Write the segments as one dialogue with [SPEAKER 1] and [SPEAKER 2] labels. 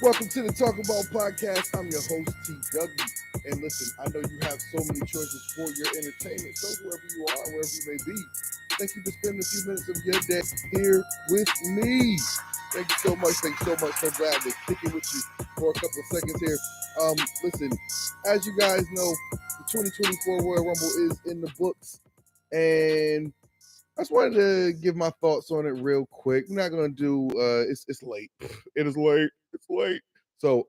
[SPEAKER 1] Welcome to the Talkin Bout Podcast. I'm your host, TW. And listen, I know you have so many choices for your entertainment. So whoever you are, wherever you may be, thank you for spending a few minutes of your day here with me. Thank you so much. Thank you so much. So glad to kick it with you for a couple of seconds here. Listen, as you guys know, the 2024 Royal Rumble is in the books. And I just wanted to give my thoughts on it real quick. We're not gonna do it's late. It is late. It's late. So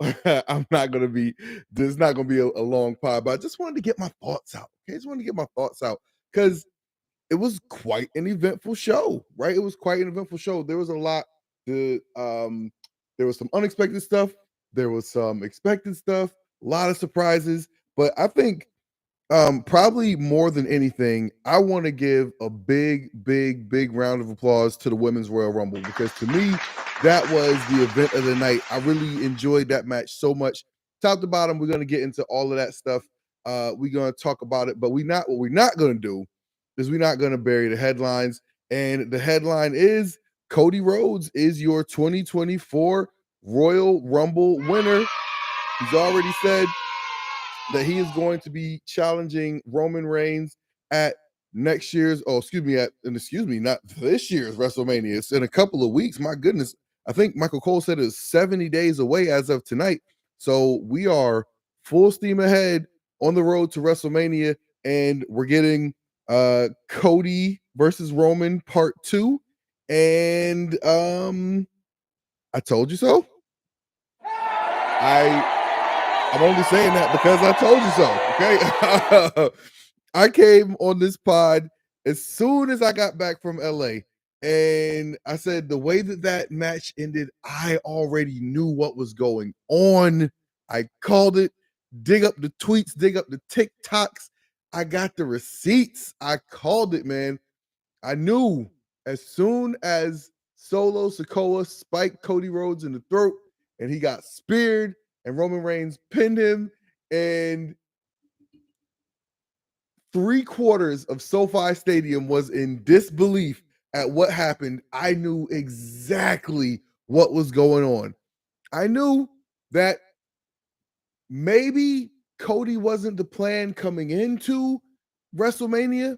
[SPEAKER 1] I'm not gonna be there's not gonna be a long pod, but I just wanted to get my thoughts out. Okay, I just wanted to get my thoughts out because it was quite an eventful show, right? It was quite an eventful show. There was a lot to there was some unexpected stuff, there was some expected stuff, a lot of surprises, but I think probably more than anything, I want to give a big round of applause to the Women's Royal Rumble because to me, that was the event of the night. I really enjoyed that match so much. Top to bottom, we're going to get into all of that stuff. We're going to talk about it, but what we're not going to do is we're not going to bury the headlines. And the headline is Cody Rhodes is your 2024 Royal Rumble winner. He's already said that he is going to be challenging Roman Reigns at not this year's WrestleMania. It's in a couple of weeks. My goodness. I think Michael Cole said it's 70 days away as of tonight. So we are full steam ahead on the road to WrestleMania, and we're getting Cody versus Roman part 2. And I told you so. I'm only saying that because I told you so, okay? I came on this pod as soon as I got back from LA, and I said the way that match ended, I already knew what was going on. I called it. Dig up the tweets, dig up the TikToks. I got the receipts. I called it, man. I knew as soon as Solo Sikoa spiked Cody Rhodes in the throat and he got speared, and Roman Reigns pinned him, and 3/4 of SoFi Stadium was in disbelief at what happened. I knew exactly what was going on. I knew that maybe Cody wasn't the plan coming into WrestleMania,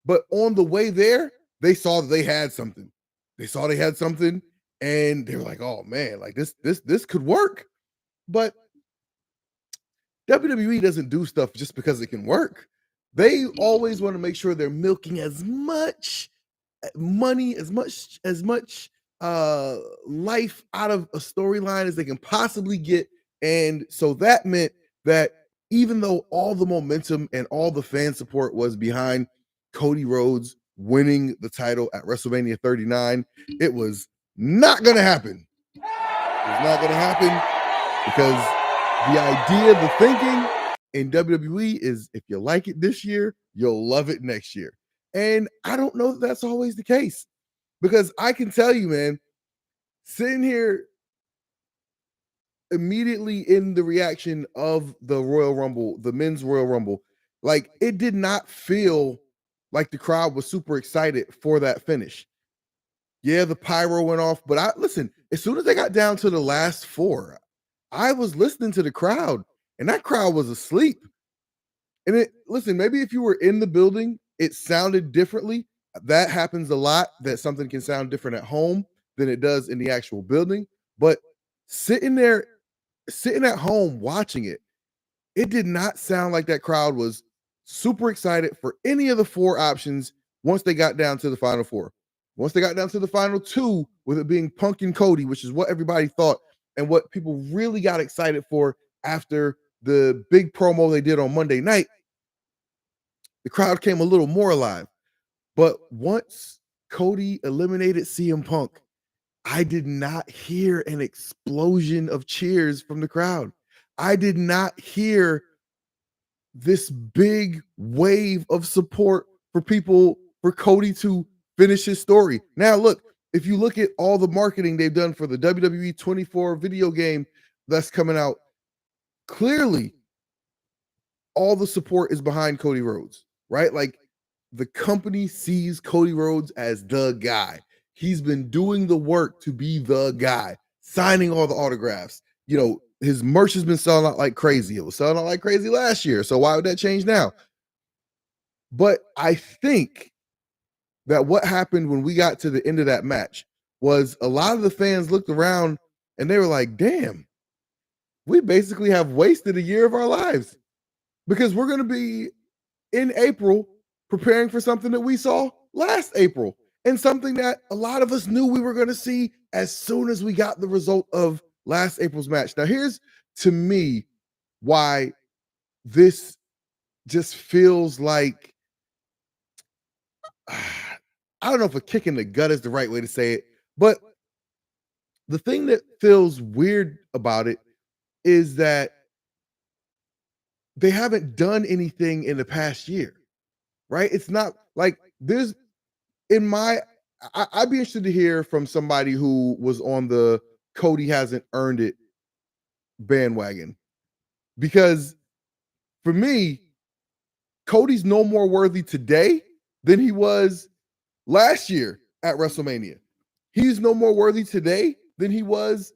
[SPEAKER 1] but on the way there, they saw that they had something. They saw they had something, and they were like, "Oh man, like this could work." But WWE doesn't do stuff just because it can work. They always want to make sure they're milking as much money, as much life out of a storyline as they can possibly get. And so that meant that even though all the momentum and all the fan support was behind Cody Rhodes winning the title at WrestleMania 39, it was not going to happen. It was not going to happen because the idea, the thinking in WWE is if you like it this year, you'll love it next year. And I don't know that that's always the case because I can tell you, man, sitting here immediately in the reaction of the Royal Rumble, the men's Royal Rumble, like it did not feel like the crowd was super excited for that finish. Yeah, the pyro went off, but listen, as soon as they got down to the last 4, I was listening to the crowd, and that crowd was asleep. And listen, maybe if you were in the building, it sounded differently. That happens a lot, that something can sound different at home than it does in the actual building. But sitting at home watching it, it did not sound like that crowd was super excited for any of the 4 options once they got down to the final 4. Once they got down to the final 2, with it being Punk and Cody, which is what everybody thought and what people really got excited for after the big promo they did on Monday night, the crowd came a little more alive. But once Cody eliminated CM Punk, I did not hear an explosion of cheers from the crowd. I did not hear this big wave of support for Cody to finish his story. Now, look, if you look at all the marketing they've done for the WWE 24 video game that's coming out, clearly all the support is behind Cody Rhodes, right? Like the company sees Cody Rhodes as the guy. He's been doing the work to be the guy, signing all the autographs, his merch has been selling out like crazy. It was selling out like crazy last year. So why would that change now? But I think that what happened when we got to the end of that match was a lot of the fans looked around and they were like, damn, we basically have wasted a year of our lives because we're going to be in April preparing for something that we saw last April and something that a lot of us knew we were going to see as soon as we got the result of last April's match. Now, here's to me why this just feels like I don't know if a kick in the gut is the right way to say it, but the thing that feels weird about it is that they haven't done anything in the past year, right? It's not like there's in my I'd be interested to hear from somebody who was on the Cody hasn't earned it bandwagon because for me, Cody's no more worthy today than he was last year at WrestleMania. He's no more worthy today than he was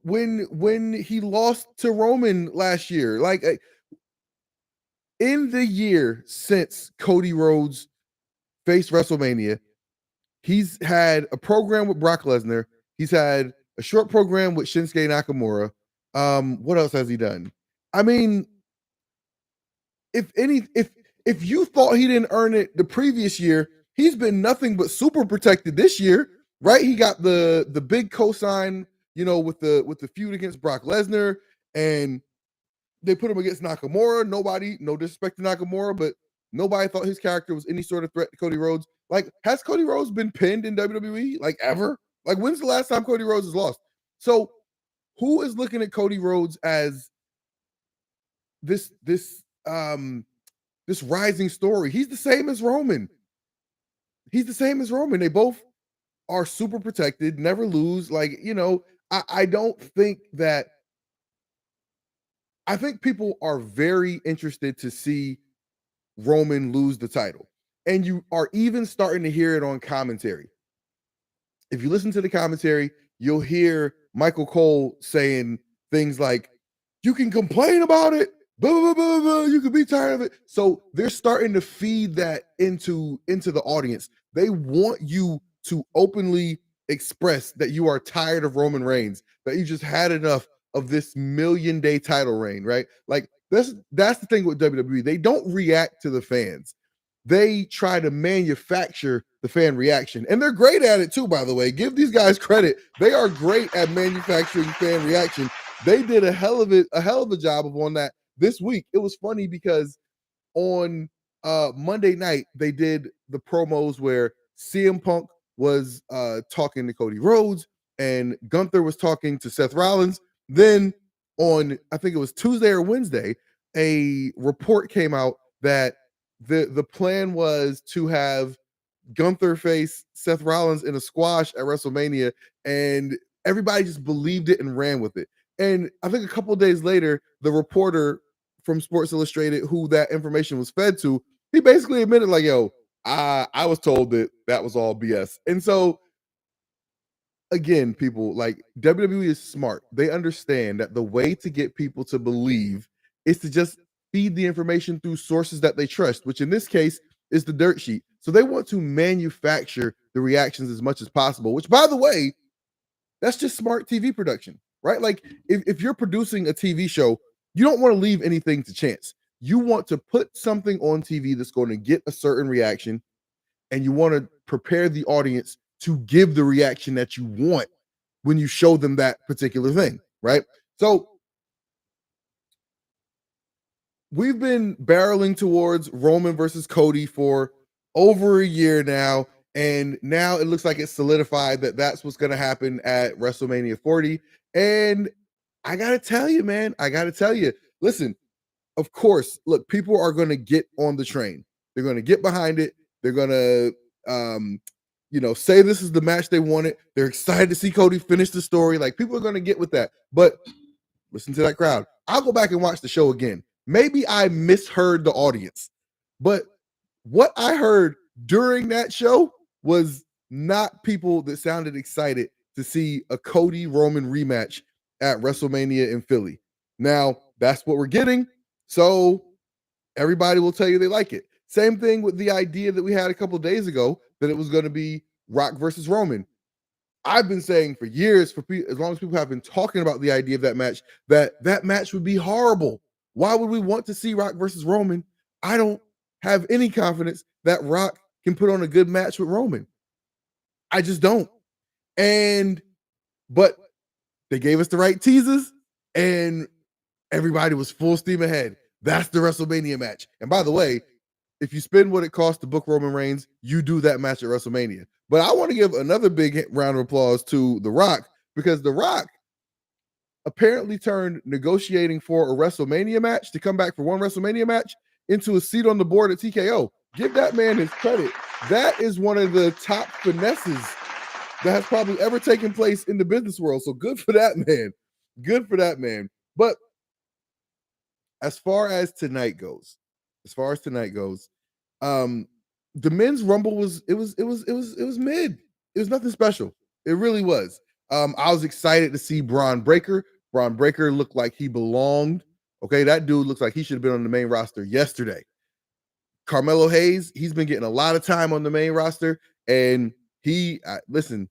[SPEAKER 1] when he lost to Roman last year. Like in the year since Cody Rhodes faced WrestleMania, he's had a program with Brock Lesnar. He's had a short program with Shinsuke Nakamura. What else has he done? I mean, if you thought he didn't earn it the previous year, he's been nothing but super protected this year, right? He got the big cosign, with the feud against Brock Lesnar, and they put him against Nakamura. Nobody, no disrespect to Nakamura, but nobody thought his character was any sort of threat to Cody Rhodes. Like, has Cody Rhodes been pinned in WWE like ever? Like, when's the last time Cody Rhodes has lost? So, who is looking at Cody Rhodes as this rising story? He's the same as Roman. They both are super protected, never lose. Like, I don't think that. I think people are very interested to see Roman lose the title. And you are even starting to hear it on commentary. If you listen to the commentary, you'll hear Michael Cole saying things like, you can complain about it, blah, blah, blah, blah, you can be tired of it. So they're starting to feed that into the audience. They want you to openly express that you are tired of Roman Reigns, that you just had enough of this million-day title reign, right? Like, that's the thing with WWE. They don't react to the fans. They try to manufacture the fan reaction. And they're great at it too, by the way. Give these guys credit. They are great at manufacturing fan reaction. They did a hell of a job on that this week. It was funny because on Monday night, they did the promos where CM Punk was talking to Cody Rhodes and Gunther was talking to Seth Rollins. Then on, I think it was Tuesday or Wednesday, a report came out that the plan was to have Gunther face Seth Rollins in a squash at WrestleMania, and everybody just believed it and ran with it. And I think a couple of days later, the reporter from Sports Illustrated, who that information was fed to, he basically admitted, like, yo, I was told that was all BS. And so, again, people, like, WWE is smart. They understand that the way to get people to believe is to just feed the information through sources that they trust, which in this case is the dirt sheet. So they want to manufacture the reactions as much as possible, which, by the way, that's just smart TV production, right? Like, if you're producing a TV show, you don't want to leave anything to chance. You want to put something on TV that's going to get a certain reaction, and you want to prepare the audience to give the reaction that you want when you show them that particular thing, right? So we've been barreling towards Roman versus Cody for over a year now, and now it looks like it's solidified that that's what's going to happen at WrestleMania 40. And I got to tell you, man, listen, of course, look, people are going to get on the train. They're going to get behind it. They're going to, say this is the match they wanted. They're excited to see Cody finish the story. Like, people are going to get with that. But listen to that crowd. I'll go back and watch the show again. Maybe I misheard the audience, but what I heard during that show was not people that sounded excited to see a Cody Roman rematch at WrestleMania in Philly. Now, that's what we're getting. So everybody will tell you they like it. Same thing with the idea that we had a couple days ago that it was going to be Rock versus Roman. I've been saying for years, as long as people have been talking about the idea of that match, that match would be horrible. Why would we want to see Rock versus Roman? I don't have any confidence that Rock can put on a good match with Roman. I just don't. But they gave us the right teasers, and everybody was full steam ahead. That's the WrestleMania match. And by the way, if you spend what it costs to book Roman Reigns, you do that match at WrestleMania. But I want to give another big round of applause to The Rock, because The Rock apparently turned negotiating for a WrestleMania match to come back for one WrestleMania match into a seat on the board at TKO. Give that man his credit. That is one of the top finesses that has probably ever taken place in the business world. So good for that man. Good for that man. But as far as tonight goes, the men's rumble was mid. It was nothing special. It really was. I was excited to see Braun Breaker. Braun Breaker looked like he belonged. Okay, that dude looks like he should have been on the main roster yesterday. Carmelo Hayes, he's been getting a lot of time on the main roster, and listen,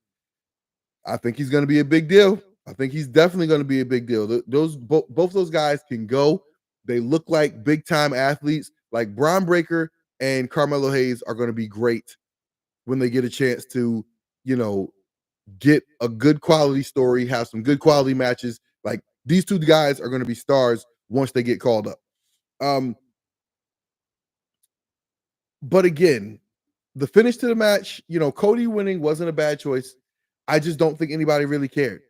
[SPEAKER 1] I think he's going to be a big deal. I think he's definitely going to be a big deal. Both those guys can go. They look like big time athletes. Like Braun Breaker and Carmelo Hayes are going to be great when they get a chance to, get a good quality story, have some good quality matches. Like these two guys are going to be stars once they get called up. But again, the finish to the match, Cody winning wasn't a bad choice. I just don't think anybody really cared.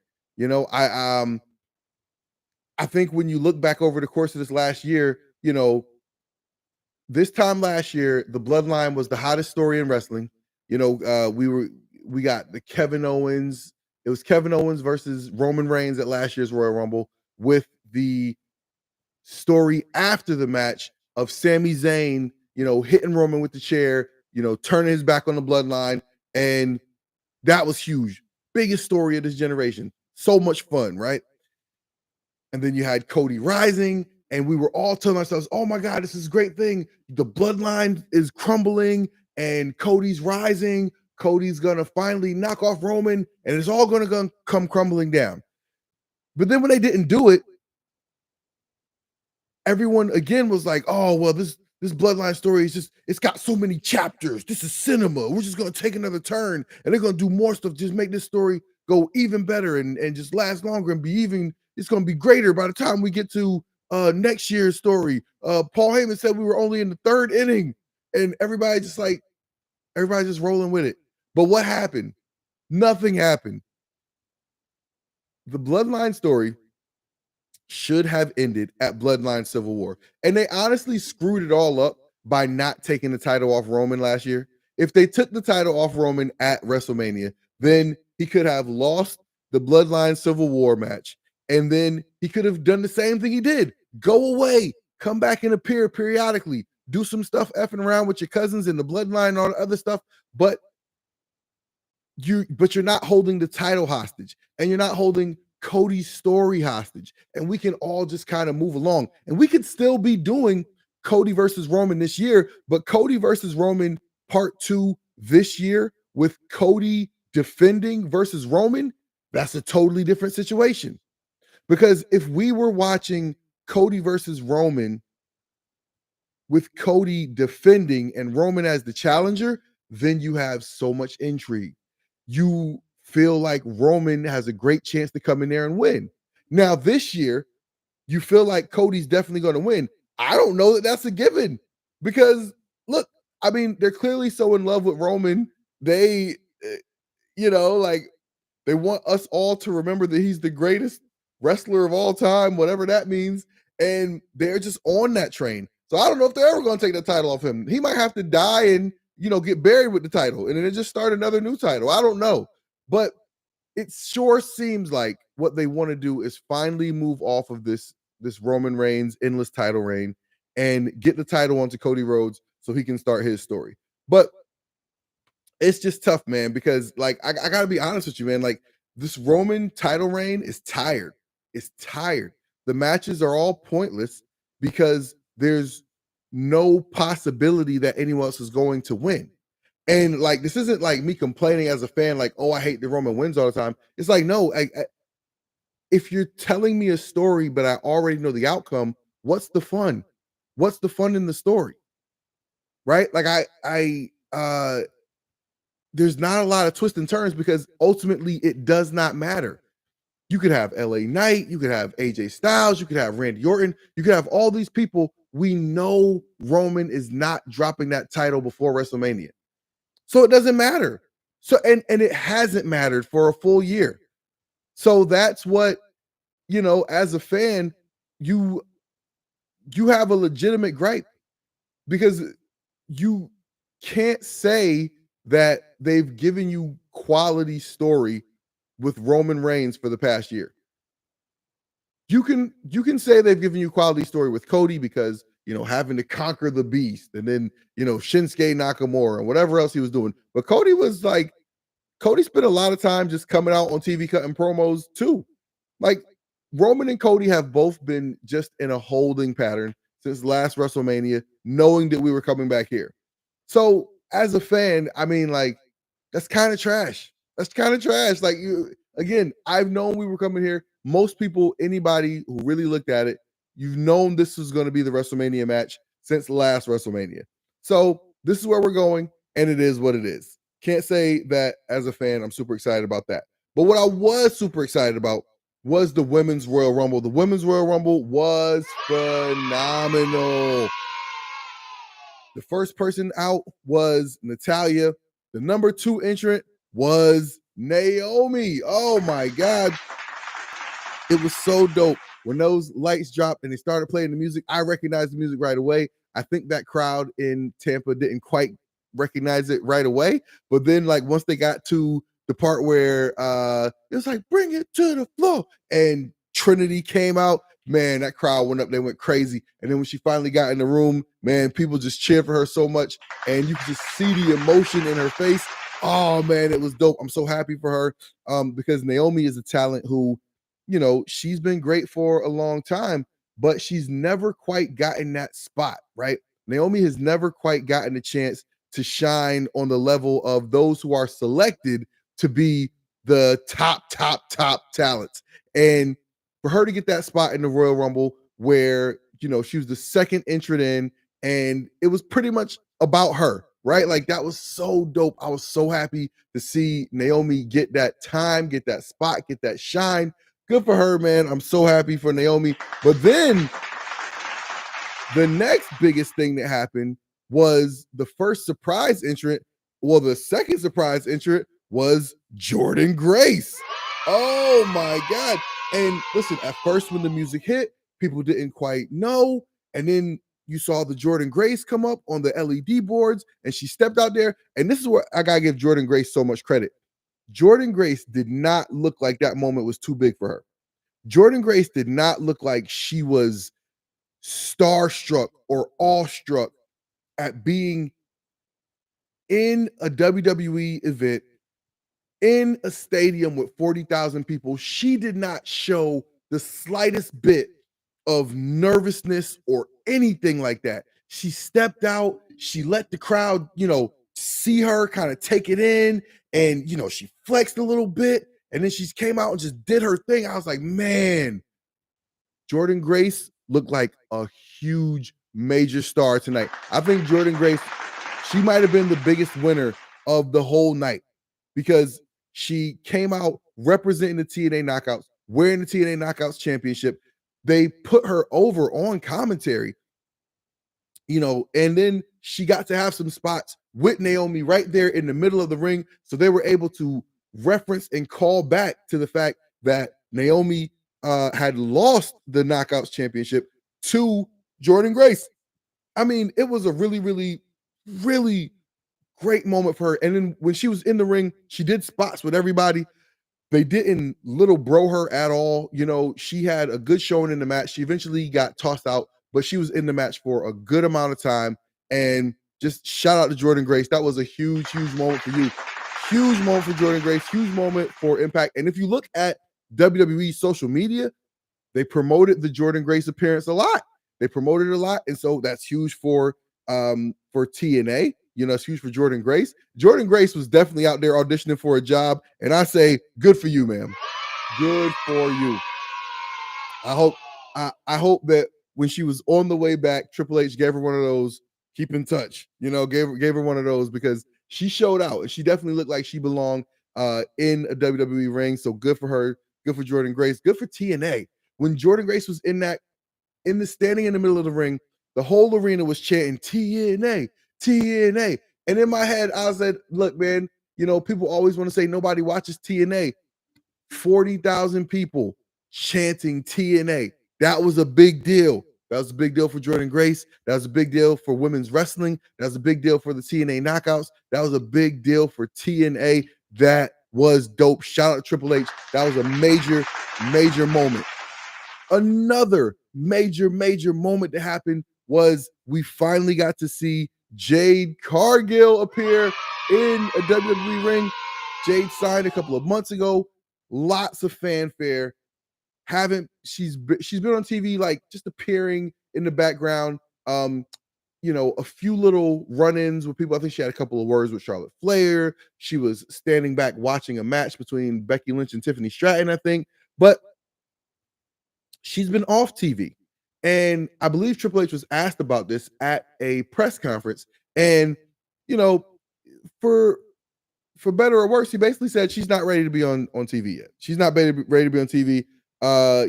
[SPEAKER 1] I think when you look back over the course of this last year, this time last year, the Bloodline was the hottest story in wrestling. We got the Kevin Owens. It was Kevin Owens versus Roman Reigns at last year's Royal Rumble, with the story after the match of Sami Zayn, hitting Roman with the chair, turning his back on the Bloodline. And that was huge. Biggest story of this generation. So much fun, right? And then you had Cody rising, and we were all telling ourselves, oh my God, this is a great thing. The Bloodline is crumbling and Cody's rising. Cody's going to finally knock off Roman, and it's all going to come crumbling down. But then when they didn't do it, everyone again was like, oh, well, this Bloodline story is it's got so many chapters. This is cinema. We're just going to take another turn, and they're going to do more stuff, just make this story go even better and just last longer and it's going to be greater by the time we get to next year's story. Paul Heyman said we were only in the third inning, and everybody's just rolling with it. But what happened? Nothing happened. The Bloodline story should have ended at Bloodline Civil War. And they honestly screwed it all up by not taking the title off Roman last year. If they took the title off Roman at WrestleMania, then he could have lost the Bloodline Civil War match. And then he could have done the same thing he did. Go away, come back and appear periodically, do some stuff effing around with your cousins in the Bloodline and all the other stuff. But you're not holding the title hostage, and you're not holding Cody's story hostage, and we can all just kind of move along, and we could still be doing Cody versus Roman this year, but Cody versus Roman part 2 this year with Cody defending versus Roman, that's a totally different situation. Because if we were watching Cody versus Roman with Cody defending and Roman as the challenger, then you have so much intrigue. You feel like Roman has a great chance to come in there and win. Now, this year, you feel like Cody's definitely going to win. I don't know that that's a given, because look, I mean, they're clearly so in love with Roman. They, they want us all to remember that he's the greatest wrestler of all time, whatever that means. And they're just on that train. So I don't know if they're ever going to take the title off him. He might have to die and, get buried with the title and then just start another new title. I don't know. But it sure seems like what they want to do is finally move off of this Roman Reigns endless title reign and get the title onto Cody Rhodes so he can start his story. But it's just tough, man, because I got to be honest with you, man. Like, this Roman title reign is tired. is tired. The matches are all pointless because there's no possibility that anyone else is going to win. And like, this isn't like me complaining as a fan, like, oh, I hate the Roman wins all the time. It's like, no, if you're telling me a story, but I already know the outcome, what's the fun? What's the fun in the story? Right? Like there's not a lot of twists and turns because ultimately it does not matter. You could have LA Knight, you could have AJ Styles, you could have Randy Orton, you could have all these people. We know Roman is not dropping that title before WrestleMania. So it doesn't matter. So and it hasn't mattered for a full year. So that's what, as a fan, you have a legitimate gripe because you can't say that they've given you quality story with Roman Reigns for the past year. You can say they've given you quality story with Cody because, having to conquer the beast and then, Shinsuke Nakamura and whatever else he was doing. But Cody spent a lot of time just coming out on TV cutting promos too. Like Roman and Cody have both been just in a holding pattern since last WrestleMania, knowing that we were coming back here. So as a fan, I mean, like, that's kind of trash. That's kind of trash. Like, again, I've known we were coming here. Most people, anybody who really looked at it, you've known this was going to be the WrestleMania match since last WrestleMania. So this is where we're going, and it is what it is. Can't say that as a fan, I'm super excited about that. But what I was super excited about was the Women's Royal Rumble. The Women's Royal Rumble was phenomenal. The first person out was Natalya. The number 2 entrant was Naomi. Oh my God. It was so dope. When those lights dropped and they started playing the music, I recognized the music right away. I think that crowd in Tampa didn't quite recognize it right away. But then, like, once they got to the part where it was like, bring it to the floor, and Trinity came out, man, that crowd went up. They went crazy. And then when she finally got in the room, man, people just cheered for her so much. And you could just see the emotion in her face. Oh, man, it was dope. I'm so happy for her because Naomi is a talent who, she's been great for a long time, but she's never quite gotten that spot, right? Naomi has never quite gotten a chance to shine on the level of those who are selected to be the top talents. And for her to get that spot in the Royal Rumble where, she was the second entrant in, and it was pretty much about her, right? Like, that was so dope. I was so happy to see Naomi get that time, get that spot, get that shine. Good for her, man. I'm so happy for Naomi. But then the next biggest thing that happened was the first surprise entrant. Well, the second surprise entrant was Jordynne Grace. Oh my God. And listen, at first when the music hit, people didn't quite know. And then you saw the Jordynne Grace come up on the LED boards and she stepped out there. And this is where I got to give Jordynne Grace so much credit. Jordynne Grace did not look like that moment was too big for her. Jordynne Grace did not look like she was starstruck or awestruck at being in a WWE event in a stadium with 40,000 people. She did not show the slightest bit of nervousness or anything like that. She stepped out, she let the crowd, see her kind of take it in, and she flexed a little bit, and then she came out and just did her thing. I was like, man, Jordynne Grace looked like a huge major star tonight. I think Jordynne Grace, she might have been the biggest winner of the whole night because she came out representing the TNA Knockouts, wearing the TNA Knockouts championship. They put her over on commentary, and then she got to have some spots with Naomi right there in the middle of the ring. So they were able to reference and call back to the fact that Naomi had lost the Knockouts championship to Jordynne Grace. I mean, it was a really, really, really great moment for her. And then when she was in the ring, she did spots with everybody. They didn't little bro her at all. She had a good showing in the match. She eventually got tossed out, but she was in the match for a good amount of time. And just shout out to Jordynne Grace. That was a huge, huge moment for you. Huge moment for Jordynne Grace. Huge moment for Impact. And if you look at WWE social media, They promoted the Jordynne Grace appearance a lot. They promoted it a lot, and so that's huge for TNA. You know, it's huge for Jordynne Grace. Jordynne Grace was definitely out there auditioning for a job, and I say, good for you, ma'am. Good for you. I hope that when she was on the way back, Triple H gave her one of those keep in touch. You know, gave her one of those because she showed out and she definitely looked like she belonged in a WWE ring. So good for her. Good for Jordynne Grace. Good for TNA. When Jordynne Grace was standing in the middle of the ring, the whole arena was chanting TNA, TNA. And in my head, I said, look, man, you know, people always want to say nobody watches TNA. 40,000 people chanting TNA. That was a big deal. That was a big deal for Jordynne Grace. That was a big deal for women's wrestling. That was a big deal for the TNA knockouts. That was a big deal for TNA. That was dope. Shout out to Triple H. That was a major, major moment. Another major, major moment that happened was we finally got to see Jade Cargill appear in a WWE ring. Jade signed a couple of months ago. Lots of fanfare. She's been on TV, like just appearing in the background. You know, a few little run-ins with people. I think she had a couple of words with Charlotte Flair. She was standing back watching a match between Becky Lynch and Tiffany Stratton, I think. But she's been off TV. And I believe Triple H was asked about this at a press conference. And, you know, for better or worse, he basically said she's not ready to be on TV yet. She's not ready to be on TV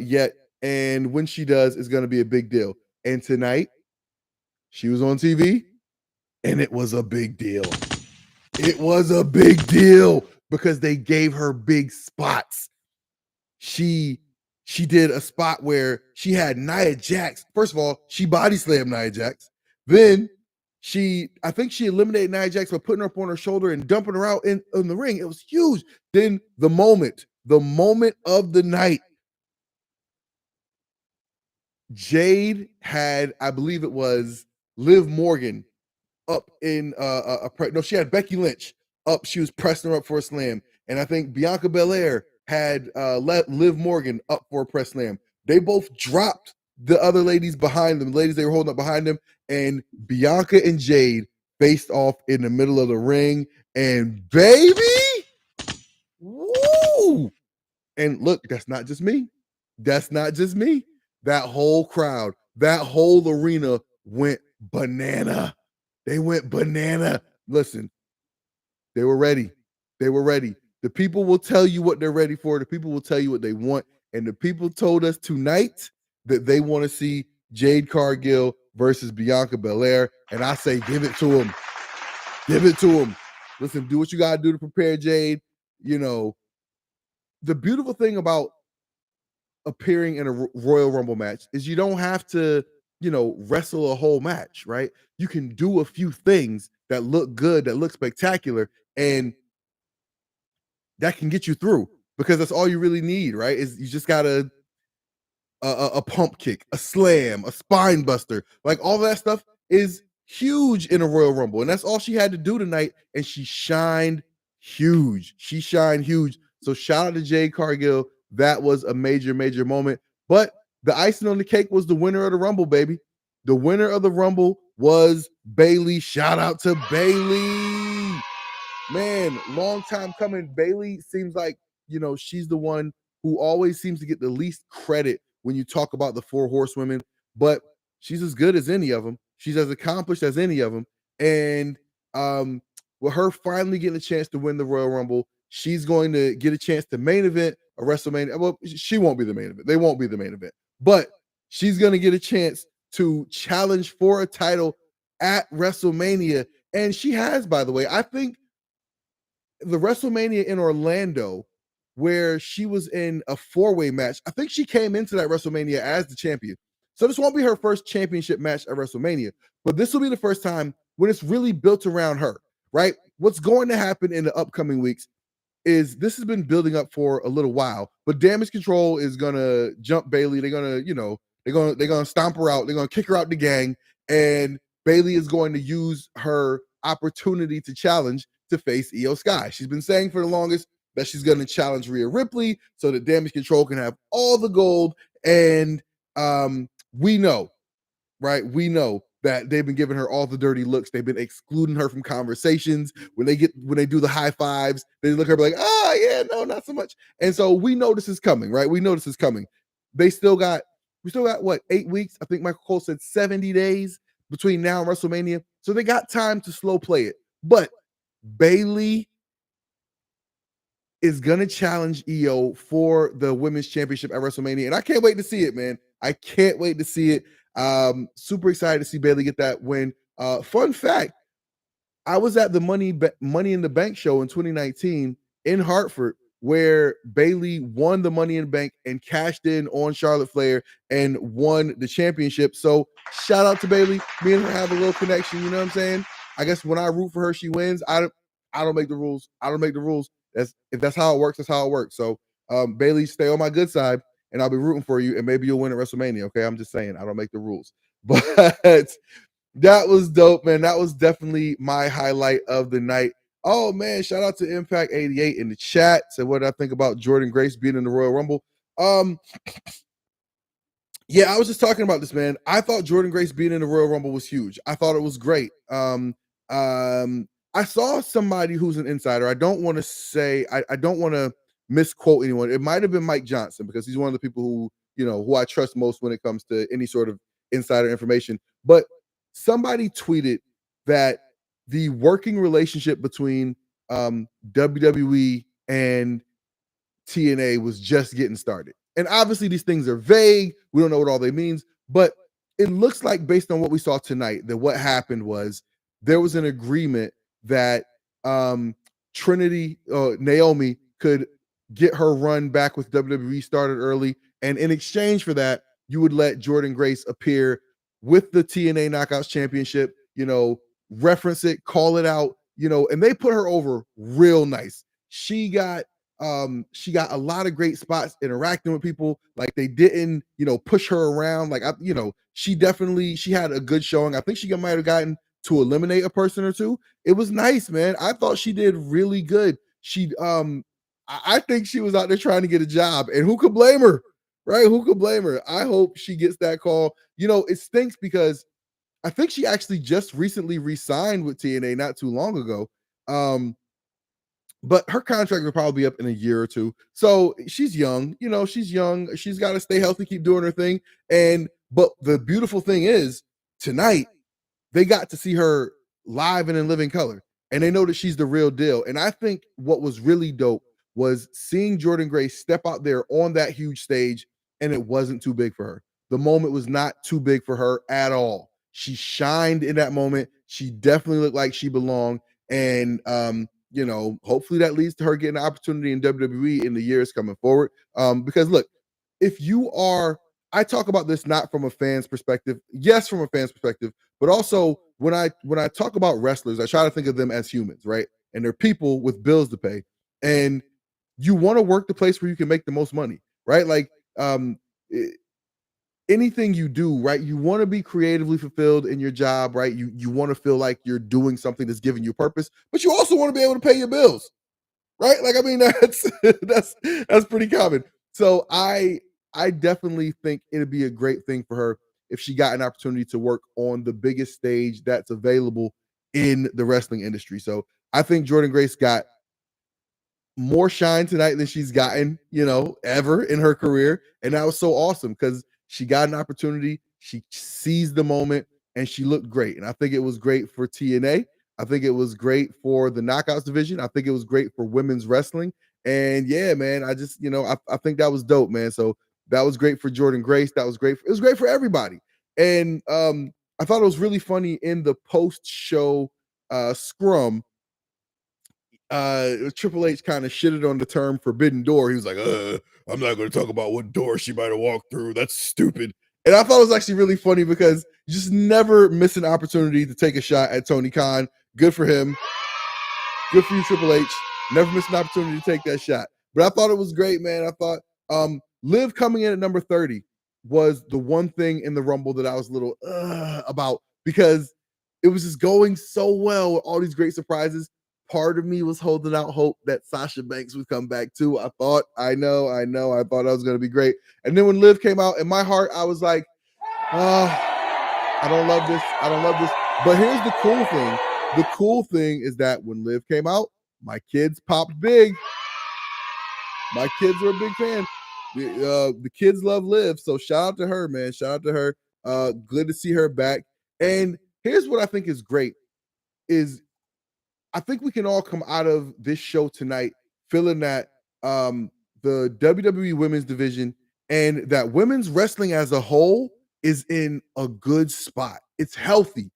[SPEAKER 1] yet. And when she does, it's going to be a big deal. And tonight, she was on TV, and it was a big deal. It was a big deal because they gave her big spots. She did a spot where she had Nia Jax. First of all, she body slammed Nia Jax. Then I think she eliminated Nia Jax by putting her up on her shoulder and dumping her out in the ring. It was huge. Then the moment of the night, Jade had, I believe it was Liv Morgan up in she had Becky Lynch up. She was pressing her up for a slam. And I think Bianca Belair had let Liv Morgan up for a press slam. They both dropped the other ladies behind them, ladies they were holding up behind them, and Bianca and Jade faced off in the middle of the ring. And baby, woo! And look, that's not just me. That's not just me. That whole crowd, that whole arena went banana. They went banana. Listen, they were ready. They were ready. The people will tell you what they're ready for. The people will tell you what they want. And the people told us tonight that they want to see Jade Cargill versus Bianca Belair. And I say, give it to them. Give it to them. Listen, do what you got to do to prepare Jade. You know, the beautiful thing about appearing in a Royal Rumble match is you don't have to, you know, wrestle a whole match, right? You can do a few things that look good, that look spectacular, and that can get you through because that's all you really need, right? Is you just got a pump kick, a slam, a spine buster. Like all that stuff is huge in a Royal Rumble. And that's all she had to do tonight. And she shined huge. She shined huge. So shout out to Jade Cargill. That was a major, major moment. But the icing on the cake was the winner of the Rumble, baby. The winner of the Rumble was Bayley. Shout out to Bayley. Man, long time coming. Bayley seems like, you know, she's the one who always seems to get the least credit when you talk about the four horsewomen, but she's as good as any of them. She's as accomplished as any of them. And with her finally getting a chance to win the Royal Rumble, she's going to get a chance to main event a WrestleMania. Well, she won't be the main event. They won't be the main event, but she's going to get a chance to challenge for a title at WrestleMania. And she has, by the way. I think the WrestleMania in Orlando, where she was in a four-way match, I think she came into that WrestleMania as the champion. So this won't be her first championship match at WrestleMania, but this will be the first time when it's really built around her, right? What's going to happen in the upcoming weeks is this has been building up for a little while, but Damage Control is gonna jump Bayley. They're gonna, you know, they're gonna stomp her out. They're gonna kick her out the gang, and Bayley is going to use her opportunity to challenge to face Io Sky. She's been saying for the longest that she's going to challenge Rhea Ripley so that Damage Control can have all the gold And we know, right? We know that they've been giving her all the dirty looks. They've been excluding her from conversations. When they do the high fives, they look at her like, oh yeah, no, not so much. And so we know this is coming, right? We know this is coming. We still got what, 8 weeks? I think Michael Cole said 70 days between now and WrestleMania. So they got time to slow play it. But Bayley is gonna challenge Io for the women's championship at WrestleMania, and I can't wait to see it, man. I can't wait to see it. Super excited to see Bayley get that win. Fun fact: I was at the Money in the Bank show in 2019 in Hartford, where Bayley won the Money in the Bank and cashed in on Charlotte Flair and won the championship. So shout out to Bayley. Me and her have a little connection. You know what I'm saying? I guess when I root for her, she wins. I don't make the rules. I don't make the rules. If that's how it works, that's how it works. So Bayley, stay on my good side, and I'll be rooting for you, and maybe you'll win at WrestleMania. Okay, I'm just saying, I don't make the rules, but that was dope, man. That was definitely my highlight of the night. Oh man, shout out to Impact 88 in the chat. Said, what did I think about Jordynne Grace being in the Royal Rumble? Yeah, I was just talking about this, man. I thought Jordynne Grace being in the Royal Rumble was huge. I thought it was great. I saw somebody who's an insider. I don't want to say, I don't want to misquote anyone. It might have been Mike Johnson, because he's one of the people who I trust most when it comes to any sort of insider information. But somebody tweeted that the working relationship between WWE and TNA was just getting started. And obviously these things are vague. We don't know what all they means, but it looks like, based on what we saw tonight, that what happened was there was an agreement that Naomi could get her run back with WWE started early, and in exchange for that, you would let Jordynne Grace appear with the TNA Knockouts Championship, reference it, call it out, and they put her over real nice. She got a lot of great spots interacting with people. Like, they didn't, push her around. Like, she had a good showing. I think she might have gotten to eliminate a person or two. It was nice, man. I thought she did really good. I think she was out there trying to get a job, and who could blame her, right? Who could blame her? I hope she gets that call. It stinks because I think she actually just recently re-signed with TNA not too long ago. But her contract will probably be up in a year or two. So she's young, she's young. She's got to stay healthy, keep doing her thing. But the beautiful thing is, tonight, they got to see her live and in living color, and they know that she's the real deal. And I think what was really dope was seeing Jordynne Grace step out there on that huge stage, and it wasn't too big for her. The moment was not too big for her at all. She shined in that moment. She definitely looked like she belonged. And hopefully that leads to her getting an opportunity in WWE in the years coming forward. Because look, I talk about this not from a fan's perspective. Yes, from a fan's perspective, but also when I talk about wrestlers, I try to think of them as humans, right? And they're people with bills to pay. And you want to work the place where you can make the most money, right? Like, anything you do, right? You want to be creatively fulfilled in your job, right? You want to feel like you're doing something that's giving you purpose, but you also want to be able to pay your bills, right? Like, I mean, that's pretty common. So I definitely think it'd be a great thing for her if she got an opportunity to work on the biggest stage that's available in the wrestling industry. So I think Jordynne Grace got more shine tonight than she's gotten, ever in her career. And that was so awesome because she got an opportunity, she seized the moment, and she looked great. And I think it was great for TNA. I think it was great for the Knockouts division. I think it was great for women's wrestling. And yeah, man, I just, I think that was dope, man. So that was great for Jordynne Grace. It was great for everybody. And I thought it was really funny in the post-show scrum. Triple H kind of shitted on the term forbidden door. He was like, I'm not going to talk about what door she might have walked through. That's stupid. And I thought it was actually really funny because you just never miss an opportunity to take a shot at Tony Khan. Good for him. Good for you, Triple H. Never miss an opportunity to take that shot. But I thought it was great, man. I thought Liv coming in at number 30 was the one thing in the Rumble that I was a little about, because it was just going so well with all these great surprises. part of me was holding out hope that Sasha Banks would come back too. I thought I thought that was going to be great. And then when Liv came out, in my heart, I was like, I don't love this. I don't love this. But here's the cool thing. The cool thing is that when Liv came out, my kids popped big. My kids are a big fan. The kids love Liv. So shout out to her, man. Shout out to her. Good to see her back. And here's what I think is great is I think we can all come out of this show tonight feeling that the WWE women's division and that women's wrestling as a whole is in a good spot. It's healthy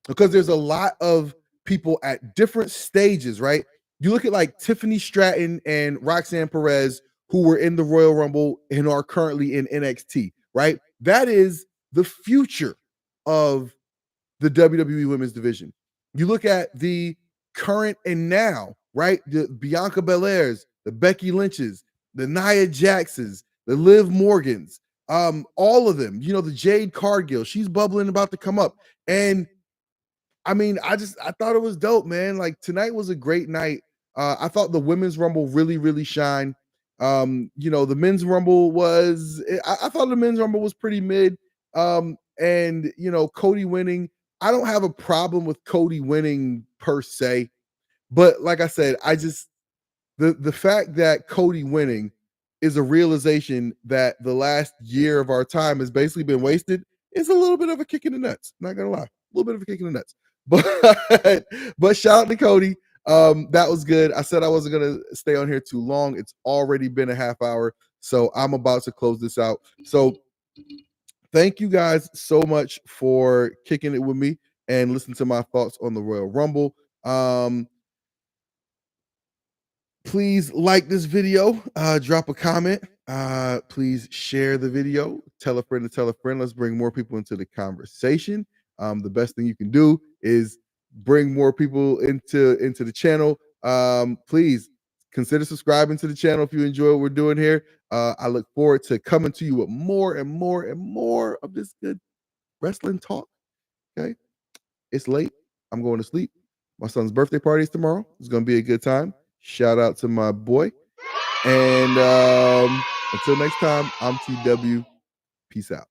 [SPEAKER 1] because there's a lot of people at different stages, right? You look at like Tiffany Stratton and Roxanne Perez, who were in the Royal Rumble and are currently in NXT, right? That is the future of the WWE women's division. You look at the current and now, right? The Bianca Belairs, the Becky Lynches, the Nia Jaxes, the Liv Morgans, all of them, you know, the Jade Cargill, she's bubbling about to come up. And I mean, I thought it was dope, man. Like tonight was a great night. I thought the women's rumble really, really shined. You know, the men's rumble was, I thought the men's rumble was pretty mid. And you know, Cody winning, I don't have a problem with Cody winning per se, but like I said, I just the fact that Cody winning is a realization that the last year of our time has basically been wasted. It's a little bit of a kick in the nuts. Not gonna lie, a little bit of a kick in the nuts. But shout out to Cody. That was good. I said I wasn't gonna stay on here too long. It's already been a half hour, so I'm about to close this out. So thank you guys so much for kicking it with me and listen to my thoughts on the Royal Rumble. Please like this video, drop a comment, please share the video, tell a friend to tell a friend. Let's bring more people into the conversation. The best thing you can do is bring more people into the channel. Please consider subscribing to the channel if you enjoy what we're doing here. I look forward to coming to you with more and more and more of this good wrestling talk. Okay, it's late. I'm going to sleep. My son's birthday party is tomorrow. It's going to be a good time. Shout out to my boy. And until next time, I'm TW. Peace out.